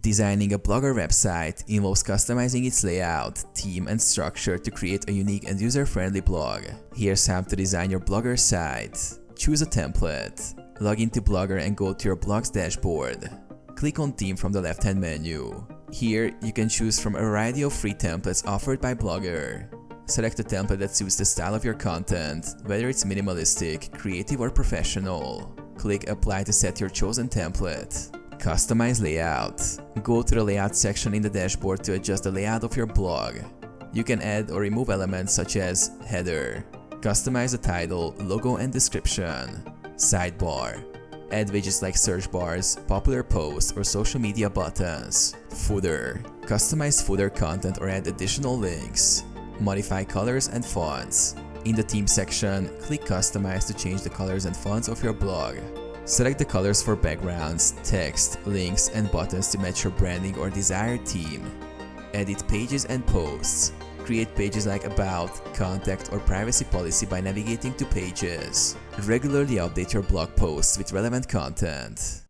Designing a Blogger website involves customizing its layout, theme, and structure to create a unique and user-friendly blog. Here's how to design your Blogger site. Choose a template. Log into Blogger and go to your blog's dashboard. Click on Theme from the left-hand menu. Here, you can choose from a variety of free templates offered by Blogger. Select a template that suits the style of your content, whether it's minimalistic, creative, or professional. Click Apply to set your chosen template. Customize layout. Go to the Layout section in the dashboard to adjust the layout of your blog. You can add or remove elements such as header. Customize the title, logo, and description. Sidebar. Add widgets like search bars, popular posts, or social media buttons. Footer. Customize footer content or add additional links. Modify colors and fonts. In the theme section, click Customize to change the colors and fonts of your blog. Select the colors for backgrounds, text, links, and buttons to match your branding or desired theme. Edit pages and posts. Create pages like About, Contact, or Privacy Policy by navigating to Pages. Regularly update your blog posts with relevant content.